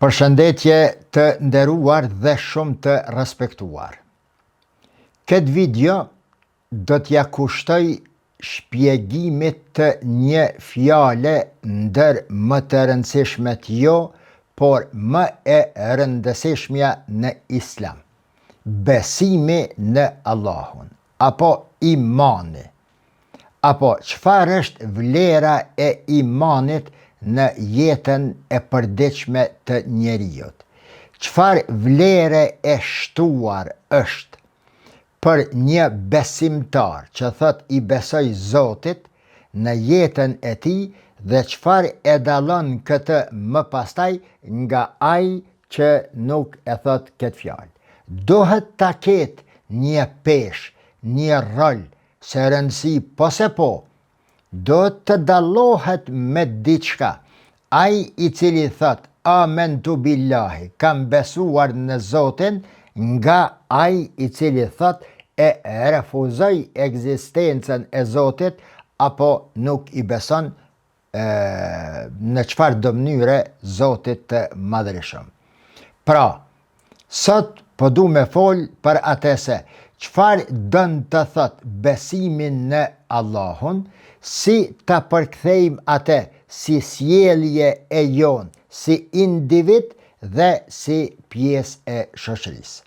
Përshëndetje të nderuar dhe shumë të respektuar. Këtë video do t'ja kushtoj shpjegimit të një fjale ndër më të rëndësishmet jo, por më e rëndësishmja në Islam. Besimi në Allahun, apo imani, apo çfarë është vlera e imanit në jetën e përditshme të njeriut. Çfarë vlere e shtuar është për një besimtar që thot i besoj Zotit në jetën e tij dhe çfarë e dallon këtë më pastaj nga ai që nuk e thot këtë fjalë. Duhet ta ketë një peshë, një rol, se rëndësi po se po, do të dallohet me diçka. Ai i cili thot amentu billahi, kam besuar në Zotin, nga ai i cili thot e refuzoj ekzistencën e Zotit apo nuk i beson në çfarë do mënyre Zotit të madhërisëm. Pra, sot po du me fol për atë se çfarë dën të thot besimin në Allahun, si ta përkthejmë atë si sjellje e jon, si individ dhe si pjesë e shoqërisë.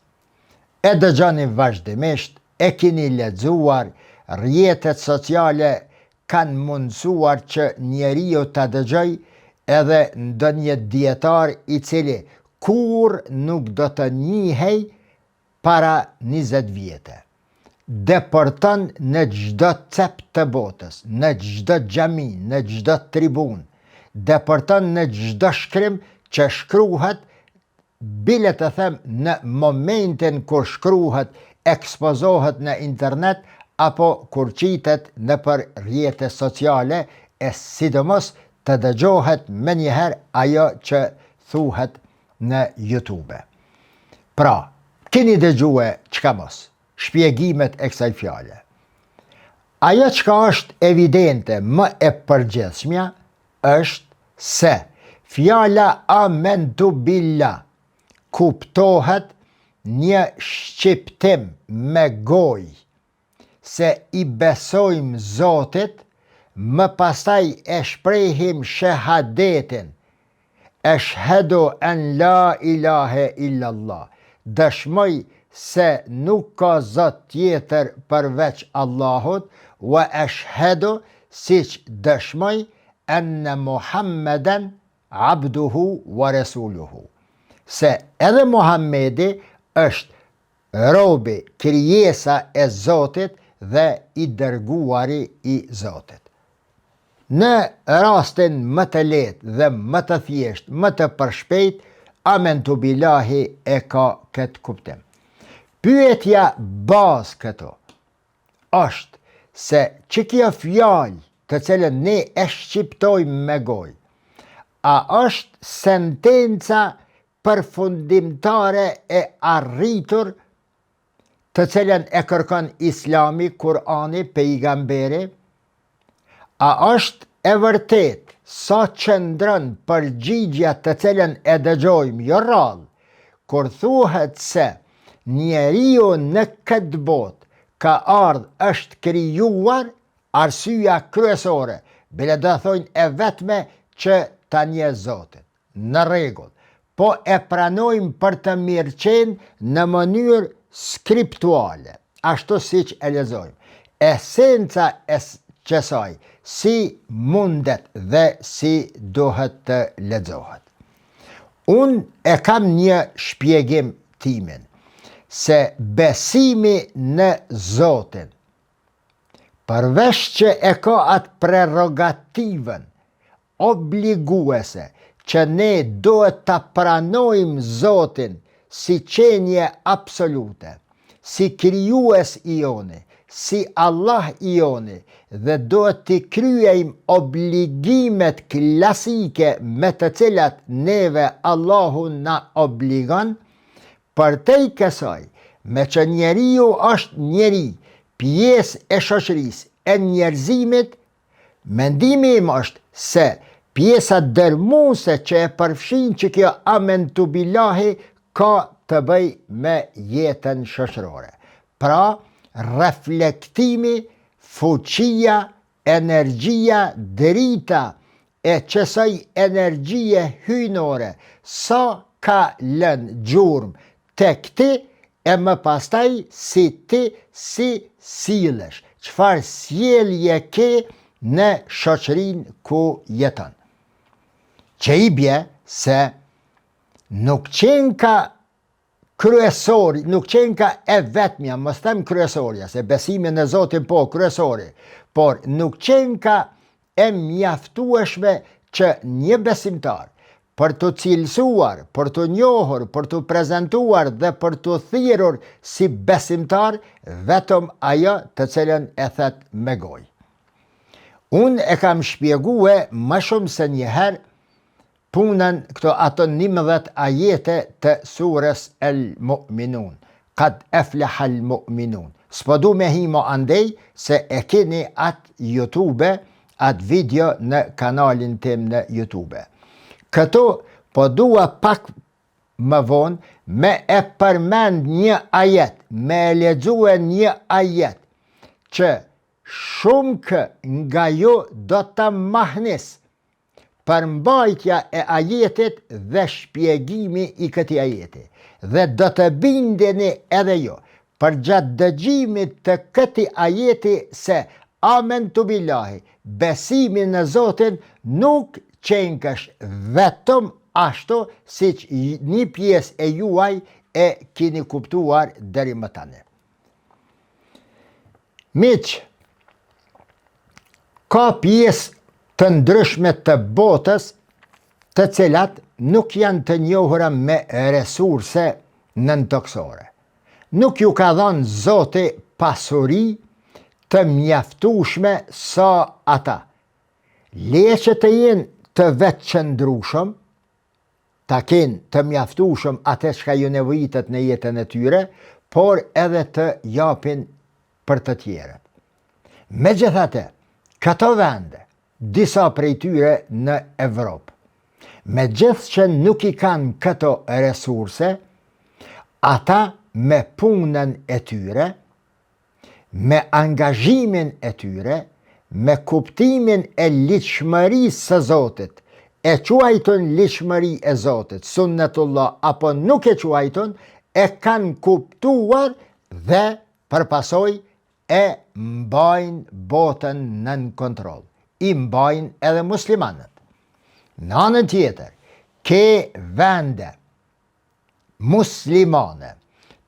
E dëgjoni vazhdimisht, e keni lexuar, rrjetet sociale kanë mundësuar që njeriu ta dëgjoj edhe ndonjë dietar i cili kur nuk do të njihej para 20 vjetë. Deporton në çdo cep të botës, në çdo xhami, në çdo tribun, deporton në çdo shkrim që shkruhet, bile të them në momentin kur shkruhet, ekspozohet në internet apo kur qitet në për rrjete sociale, e sidomos të dëgjohet me njëherë ajo që thuhet në YouTube. Pra, keni dëgjue çka mos, shpjegimet e kësaj fjale. Ajo çka është evidente më e përgjithshmja është se fjala amentu billah kuptohet një shqiptim me gojë se i besojmë Zotit, më pastaj e shprehim shahadetin, eshhedu an la ilahe illallah, dëshmoj se nuk ka Zot tjetër përveç Allahut, wa eshhedu, siç dëshmoj, enne Muhammeden abduhu wa rasuluhu, se edhe Muhammedi është robi, krijesa e Zotit dhe i dërguari i Zotit. Në rastin më të lehtë dhe më të thjesht, më të përshpejt, amentu billahi e ka këtë kuptim. Pyetja bazë këto është se që kjo fjalë të cilën ne e shqiptojmë me gojë, a është sentenca përfundimtare e arritur të cilën e kërkon Islami, Kurani, pejgamberi? A është e vërtet sa qëndron përgjigja të cilën e dëgjojmë jo rrallë, kur thuhet se njeriu në këtë botë ka ardhur është krijuar, arsyeja kryesore, bile do thonë e vetme që ta njeh Zotin. Në rregull, po e pranojmë për të mirëqenë në mënyrë skriptuale, ashtu siç e lexojmë. Esenca e kësaj si mundet dhe si duhet të lexohet. Unë e kam një shpjegim timin, se besimi në Zotin, përveç që e ka atë prerogativën obliguese që ne duhet ta pranojmë Zotin si qenje absolute, si krijues i joni, si Allah i joni, dhe duhet t'i kryejmë obligimet klasike me të cilat neve Allahu na obligon, për te i kësaj, me që njeriu është njeri, pjesë e shoqërisë e njerëzimit, mendimi im është se Pjesa dërmuese që e përfshin që kjo amen tu billahi ka të bëj me jetën shoqërore. Pra, reflektimi, fuqia, energjia, drita e qësaj energjie hyjnore sa ka lënë gjurmë të këti e më pastaj si ti si sillesh, çfarë sjellje ke në shoqërinë ku jeton. Që i bje se nuk qenë ka kryesori, nuk qenë ka e vetmja, mos them kryesorja, se besimin në Zotin po kryesori, por nuk qenë ka e mjaftueshme që një besimtar për të cilësuar, për të njohur, për të prezentuar dhe për të thirrur si besimtar vetëm ajo të cilën e thet me gojë. Unë e kam shpjegue më shumë se njëherë punën ato 11 ajete të surës El Mu'minun, Qad aflaha al mu'minun. S'po du me himo andej se e keni atë YouTube, atë video në kanalin tim në YouTube. Këto po dua pak më vonë me e përmend një ajet, me e lexue një ajet që shumë nga ju do të mahnis për mbajtja e ajetit dhe shpjegimi i këtij ajeti. Dhe do të bindeni edhe ju për gjatë dëgjimit të këtij ajeti se amantu billahi, besimi në Zotin nuk qenkësh vetëm ashtu siç një pjesë e juaj e keni kuptuar deri më tani. Miq, ka pjesë të ndryshme të botës të cilat nuk janë të njohura me resurse nëntoksore. Nuk ju ka dhënë Zoti pasuri të mjaftueshme sa ata. Leje të jenë të vetëqëndrueshëm, ta kenë të mjaftueshëm atë çka ju nevojitet në jetën e tyre, por edhe të japin për të tjerët. Megjithatë, këto vende, disa prej tyre në Evropë, megjithëse që nuk i kanë këto resurse, ata me punën e tyre, me angazhimin e tyre, me kuptimin e ligjshmërisë së Zotit, e quajton ligjshmëri e Zotit, sunnetullah, apo nuk e quajton, e kanë kuptuar dhe përpasoj e mbajnë botën nën kontroll. I mbajnë edhe muslimanët. Në anën tjetër, ke vende muslimane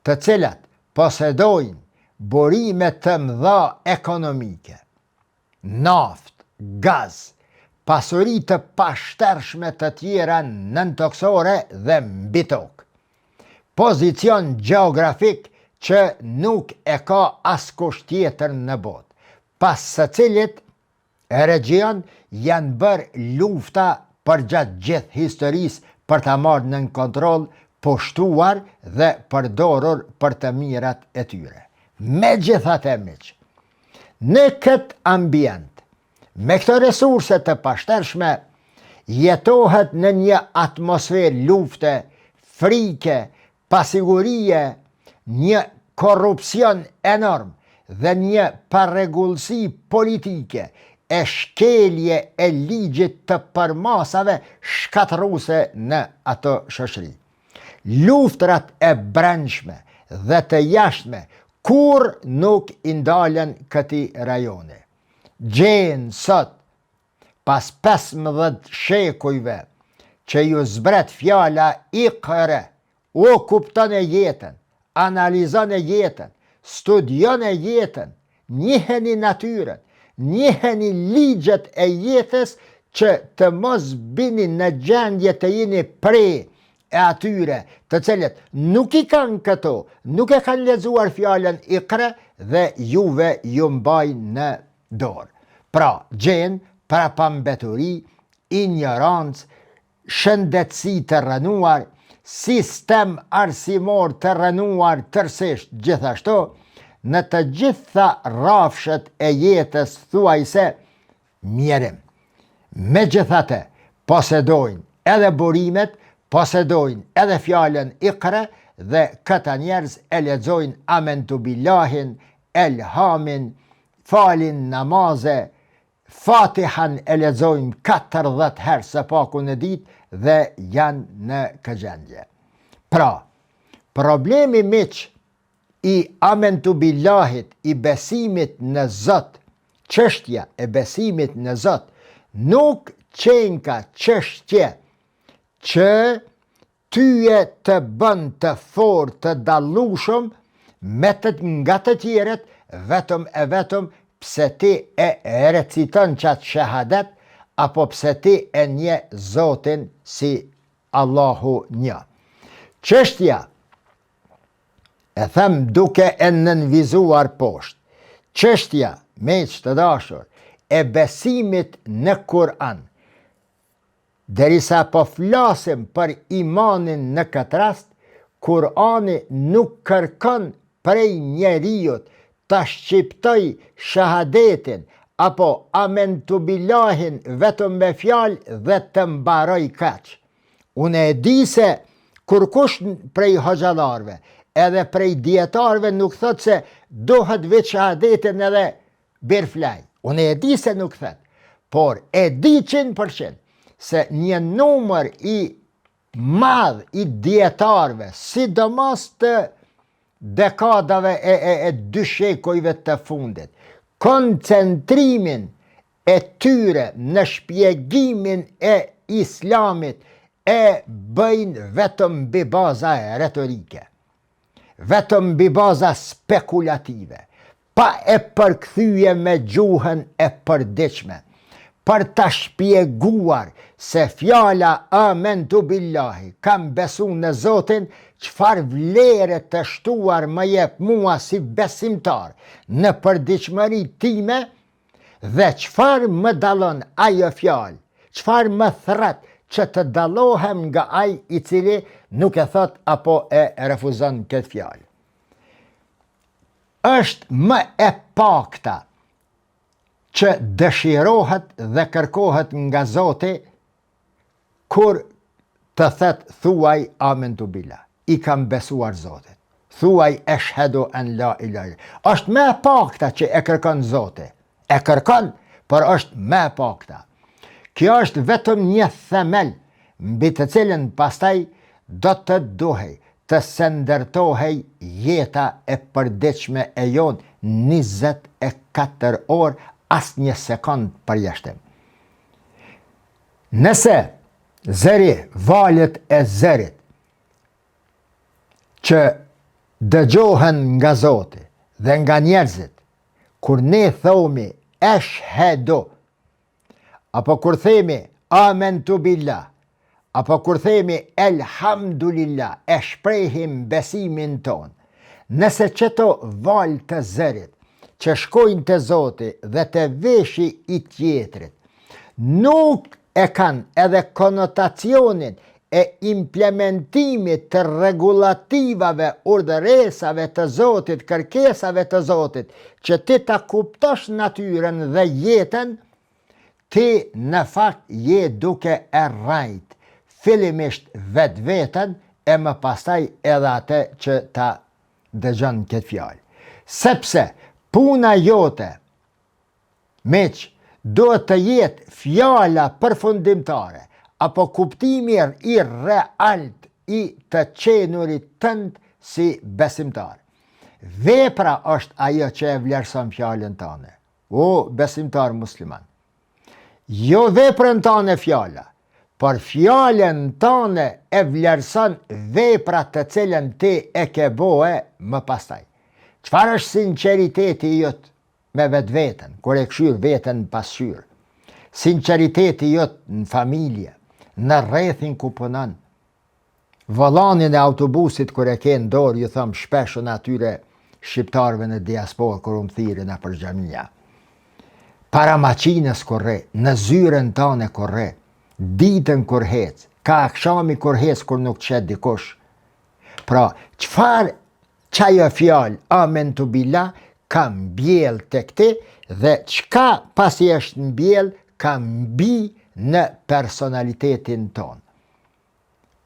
të cilat posedojnë burime të mëdha ekonomike, naft, gaz, pasuri të pashtershme të tjera nëntoksore dhe mbi tokë. Pozicion gjeografik që nuk e ka askush tjetër në botë, pas së cilit region janë bërë lufta për gjatë gjithë historisë për ta marrë nën kontroll, pushtuar dhe përdorur për të mirat e tyre. Megjithatë, miq, në këtë ambient, me këto resurse të pashtershme, jetohet në një atmosferë lufte, frike, pasigurie, një korrupsion enorm dhe një parregullsi politike e shkelje e ligjit të përmasave shkatërruese në ato shoqëri. Luftrat e brendshme dhe të jashtme kur nuk i ndalen këtij rajoni. Gjenë sot, pas 15 shekujve, që ju zbret fjala Iqra, u kupton e jetën, analizon e jetën, studion e jetën, njiheni natyrën, njiheni ligjet e jetës që të mos bini në gjendje të jeni pre e atyre të cilët nuk i kanë këto, nuk e kanë lexuar fjalën Iqra dhe juve ju mbajnë në dorë. Pra, gjenë prapambeturi, ignorancë, shëndetësi të rënuar, sistem arsimor të rënuar tërësisht gjithashtu, në të gjitha rrafshet e jetës thuajse mjerim. Megjithatë, posedojnë edhe burimet, posedojnë edhe fjallën ikra, dhe këta njerëz e lexojnë amentu billahin, elhamin, falin namaze, fatihan e lexojnë 40 herë së paku në ditë dhe janë në këgjendje. Pra, problemi miq i amentu billahit, i besimit në Zot, çështja e besimit në Zot, nuk qenë ka çështje që tyje të bën të fortë, të dallushëm nga të tjerët, vetëm e vetëm pse ti e reciton qatë shahadet, apo pse ti e nje Zotin si Allahu një. Çështja, e them duke e nënvizuar poshtë, çështja, miq të dashur, e besimit në Kur'an, derisa po flasim për imanin në këtë rast, Kur'ani nuk kërkon prej njeriut ta shqiptoj shahadetin apo amentu billahin vetëm me fjalë dhe të mbaroj kaq. Unë e di se kur kush prej hoxhallarëve edhe prej dietarëve nuk thot se dohet vetë shahadetin edhe birflaj. Unë e di se nuk thot, por e di 100% se një numër i madh i dietarëve, sidomos të dekadave e 2 shekujve të fundit, koncentrimin e tyre në shpjegimin e islamit e bëjnë vetëm mbi baza retorike, vetëm mbi baza spekulative, pa e përkthyje me gjuhën e përditshme, për ta shpjeguar se fjala amentu billahi, kam besu në Zotin, çfarë vlere të shtuar më jep mua si besimtar në përditshmëri time, dhe çfarë më dallon ajo fjalë, çfarë më thret që të dallohem nga ai i cili nuk e thot apo e refuzon këtë fjalë. Është më e pakta që dëshirohet dhe kërkohet nga Zoti kur të thet thuaj amentu billah, i kam besuar Zotit, thuaj eshhedu an la ilaha illallah. Është më e pakta që e kërkon Zoti, e kërkon, por është më e pakta. Kjo është vetëm një themel mbi të cilën pastaj do të duhej të sëndërtohej jeta e përditshme e jon 24 orë, as një sekond përjashtim. Nëse zëri, valët e zërit që dëgjohen nga Zoti dhe nga njerëzit, kur ne thomi eshhedu, apo kur themi amentu billah, apo kur themi elhamdulillah, e shprehim besimin ton, nëse qëto valë të zërit që shkojnë të Zoti dhe të veshi i tjetrit, nuk e kanë edhe konotacionin e implementimit të regulativave, urdhëresave të Zotit, kërkesave të Zotit, që ti ta kuptosh natyren dhe jetën, ti në fakt je duke e rajt, fillimisht vetveten e më pastaj edhe atë që ta dëgjon këtë fjalë. Sepse puna jote, miq, duhet të jetë fjala përfundimtare, apo kuptimi i realt i të qenurit tënd si besimtar. Vepra është ajo që e vlerëson fjalën tënde, o besimtar musliman. Jo veprën tënde fjala, por fjalën tënde e vlerëson vepra të cilën ti e ke bëe më pastaj. Çfarë është sinqeriteti jot me vetveten, kur e këshyr veten pasqyr? Sinqeriteti jot në familje, në rrethin ku punon. Vollanin e autobusit kur e ke në dorë, ju them shpesh atyre shqiptarëve në diasporë kur thirrën për xhamia. Para makinës kur rre, në zyren tënde kur rre, ditën kur hec, ka akşami kur hec kur nuk çet dikush. Pra, çfarë çajo fjalë amentu billah ka mbjell tek ti, dhe çka pasi është mbjell ka mbi në personalitetin tonë.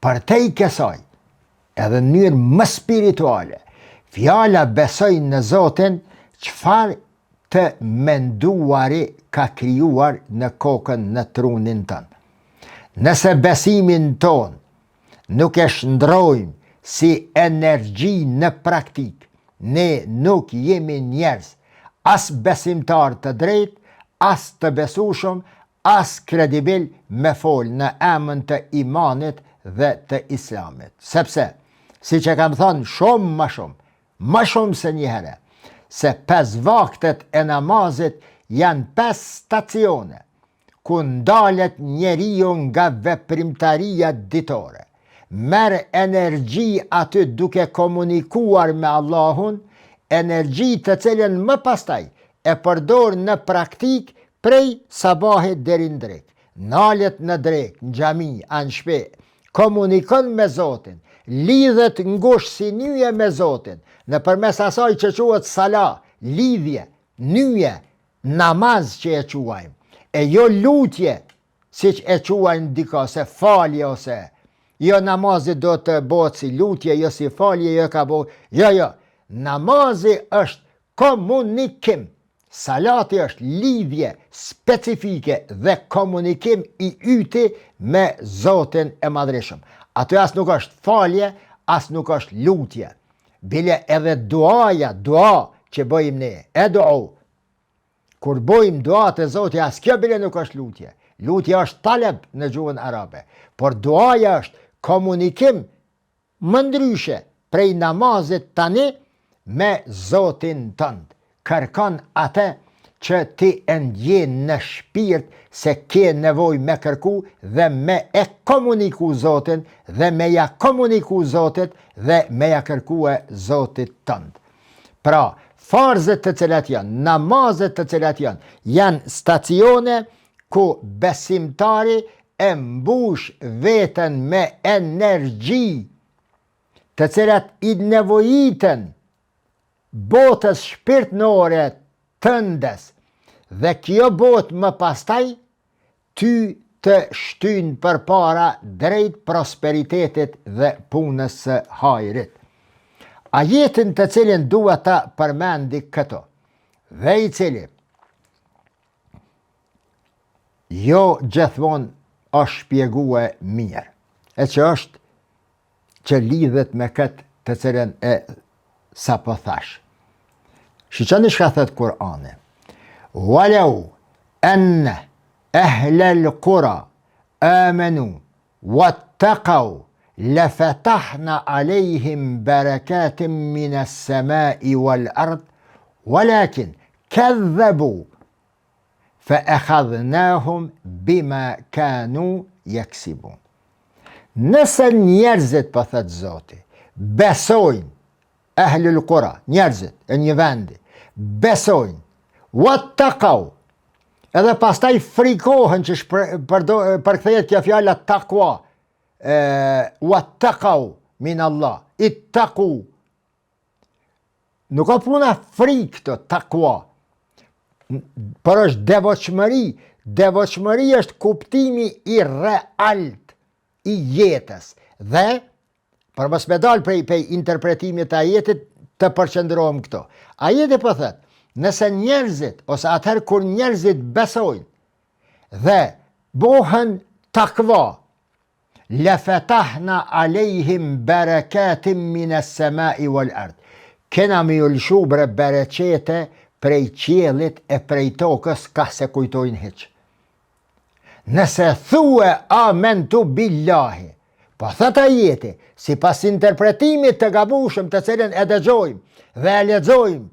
Për te i kësaj, edhe në mënyrë më spirituale, fjala besoj në Zotin, çfarë të menduari ka krijuar në kokën në trunin tënë. Nëse besimin tonë nuk e shndrojmë si energji në praktik, ne nuk jemi njerëz, as besimtar të drejt, as të besueshëm, as kredibil me fol në emën të imanit dhe të islamit. Sepse, si që kam thënë më shumë se një herë, se 5 vaktet e namazit janë 5 stacione, ku ndalet njeriu nga veprimtaria ditore. Merë energji aty duke komunikuar me Allahun, energji të cilën më pastaj e përdor në praktik prej sabahit deri në drekë. Nalet në drekë, në xhami, në shtëpi, komunikon me Zotin, lidhet ngushtë si nyje me Zotin, nëpërmes asaj që quhet sala, lidhje, nyje, namaz që e quajmë, e jo lutje, siç e quajnë dika, se falje ose jo namazi do të bëhet si lutje, jo si falje, jo ka bëhet. Jo. Namazi është komunikim. Salati është lidhje specifike dhe komunikim i yti me Zotin e Madhreshëm. Ato as nuk është falje, as nuk është lutje. Bile edhe dua që bëjmë ne, e dua. Kur bëjmë dua të Zotit, as kjo bile nuk është lutje. Lutja është taleb në gjuhën arabe, por duaja është komunikim më ndryshe prej namazit tani me Zotin tënd. Kërkon atë që ti e ndjen në shpirt se ke nevojë me kërku dhe me e komuniku Zotin dhe me ja komuniku Zotit dhe me ja kërkue Zotit tënd. Pra, farzet të cilat janë, namazet të cilat janë stacione ku besimtari e mbush veten me energji të cilat i nevojiten botës shpirtnore tëndes, dhe kjo botë më pastaj ty të shtyn përpara drejt prosperitetit dhe punës së hajrit. Ajetin të cilin dua ta përmendi këto, dhe i cili jo gjithmonë është shpjegue mirë, e që është që lidhet me këtë të cilin e sa po thash. Shiqani shka thët Kur'ani. Walau enne ehlel qura amenu wattaqaw lafetahna alejhim barakatim minas samai wal ard walakin kadhabu fa akhadhnahum bima kanu yaksibun. Nëse njerëzit, po thët Zoti, besojnë, ehlul qura, njerëzit e një vendi, besojnë, wattaqaw, edhe pastaj frikohen që përkthehet kjo fjala takwa, wattaqaw min Allah, ittaqu. Nuk ka puna frikë të takwa, por është devotshmëri. Devotshmëri është kuptimi i realt i jetës dhe për mos me dal prej interpretimit të ajetit të përqendrohem këto. Ajeti po thot, nëse njerëzit, ose atëherë kur njerëzit besojnë dhe bohen takva, lafetahna alejhim barakatim minas samai wal ard. Kena me ulshu bre bereqete prej qiellit e prej tokës, ka se kujtojnë hiç. Nëse thue amentu billahi, po thot ajeti, si pas interpretimit të gabushëm të cilën e dëgjojmë dhe e lexojmë,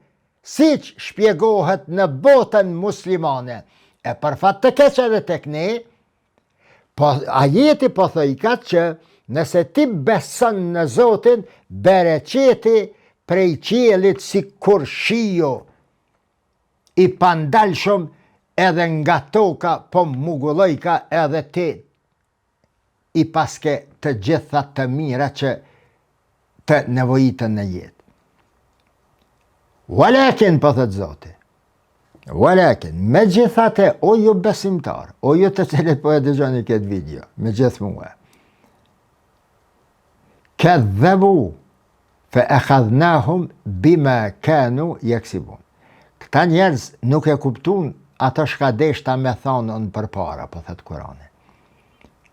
siç shpjegohet në botën muslimane, e për fat të keq edhe tek ne, po ajeti po thojkat që nëse ti beson në Zotin, bereqeti prej qiellit si kur shiu i pandalshëm edhe nga toka po mugullojka edhe ti i paske të gjitha të mira që të nevojitën në jetë. Walakin, po thët Zoti, Walakin, me gjithate, o ju besimtar, o ju të cilët po e dëgjoni këtë video, me gjithë mua, kadhabu fa akhadhnahum bima kanu yaksibun. Këta njerëz nuk e kuptun ato shka deshta me thonën për para, po thëtë Kurani.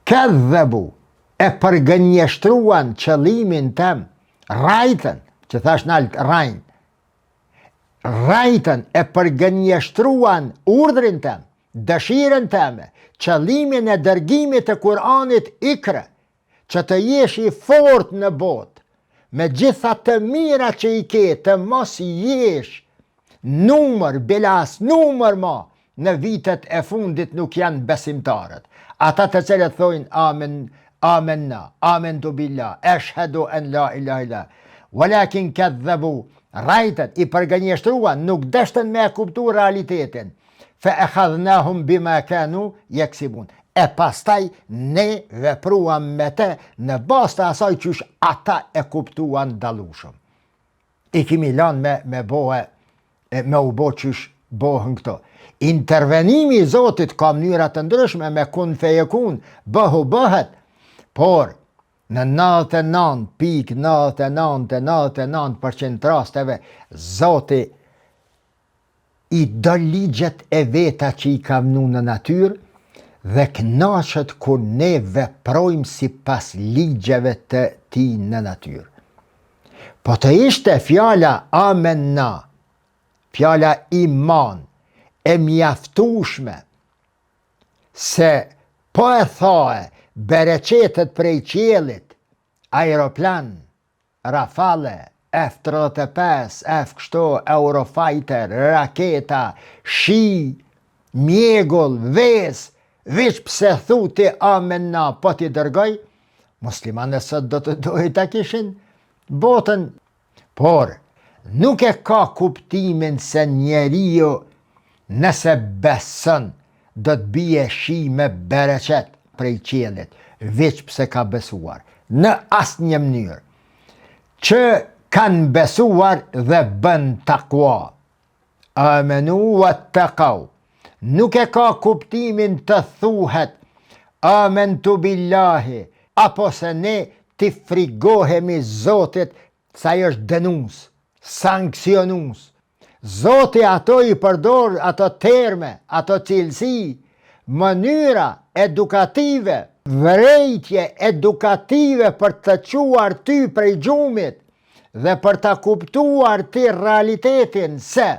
Kadhabu, e përgënjeshtruan qëllimin tem, rajten, që thash nalt rajn, rajten e përgënjeshtruan urdhrin tem, dëshiren teme, qëllimin e dërgimit të Kur'anit ikre, që të jesh i fort në botë, me gjitha të mira që i ke, të mos jesh numër, bilas numër ma, në vitet e fundit nuk janë besimtarët. Ata të cilët thojnë amen, amenna, amentu billah, eshhedu en la ilaha illa, walakin kadhabu, rajtet, i përgënjeshtruan, nuk deshten me e kuptu realitetin. Fe e khadhnahum bima kanu yaksibun. E pastaj ne vepruam me te në bazë të asaj qysh ata e kuptuan dalushëm. I kimi lanë me u bo qysh bohën këto. Intervenimi i Zotit ka mënyra të ndryshme me kun fejekun, bëhu bëhet, por në 99.99% rasteve, Zoti i do ligjet e veta që i ka vënë në natyrë dhe kënaqet kur ne veprojmë sipas ligjeve të tij në natyrë. Po të ishte fjala amenna, fjala iman, e mjaftueshme se po e thae bereqetet prej qiellit, aeroplan, Rafale, F-35, F-kështu, Eurofighter, raketa, shi, mjegull, ves, vish pse thuti amenna po t'i dërgoj, muslimanët sot do të dojë ta kishin botën, por nuk e ka kuptimin se njeriu nëse beson do të bie shi me bereqet prej qiellit, veç pse ka besuar, në asnjë mënyrë, që kanë besuar dhe bën takwa. Amenu wattaqau. Nuk e ka kuptimin të thuhet amentu billahi, apo se ne t'i frigohemi Zotit sa i është dënues, sankcionues. Zoti ato i përdor ato terme, ato cilësi, mënyra edukative, vërejtje edukative për të quar ty prej gjumit dhe për të kuptuar ti realitetin se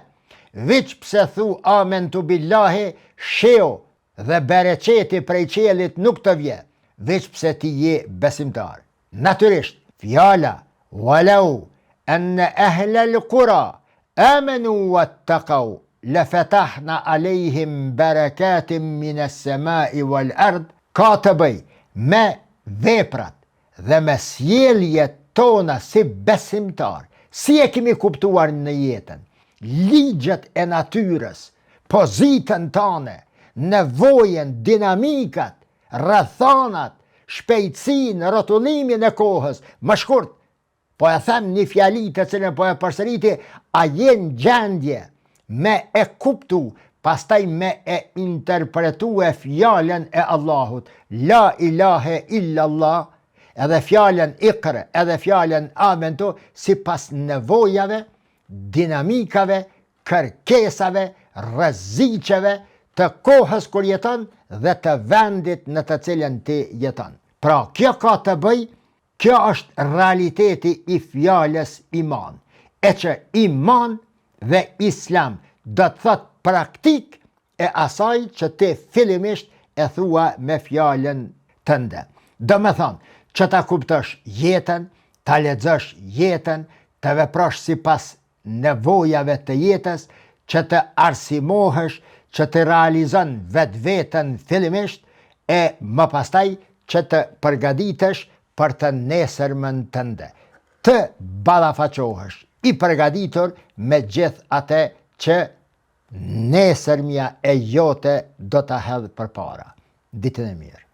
veç pse thu amentu billahi, sheo dhe bereqeti prej qelit nuk të vje, veç pse ti je besimtar. Natyrisht, fjala walau enne ehlel qura amenu wattaqau lefetahna alejhim berekatim mines semai wal ard, ka të bëj me veprat dhe me sjelljet tona si besimtar, si e kemi kuptuar në jetën, ligjet e natyrës, pozitën tane, nevojen, dinamikat, rrethanat, shpejtësinë, rrotullimin e kohës, më shkurt, po e them një fjali të cilën po e përsëriti, a jenë gjendje me e kuptu, pastaj me e interpretu e fjalen e Allahut, la ilahe illallah, edhe fjalen ikre, edhe fjalen amentu, si pas nevojave, dinamikave, kërkesave, rreziqeve të kohës kur jeton dhe të vendit në të cilën ti jeton. Pra, kjo ka të bëj, kjo është realiteti i fjales iman, e që iman dhe islam do të thot praktik e asaj që ti fillimisht e thua me fjalen tënde. Do me thonë, që ta kuptosh jetën, ta lexosh jetën, të veprosh sipas nevojave të jetës, që të arsimohesh, që të realizon vetveten fillimisht e më pastaj që të përgatitesh për të nesërmën tënde. Të ballafaqohesh i përgatitur me gjithë atë që nesërmja e jote do ta hedh përpara. Ditën e mirë.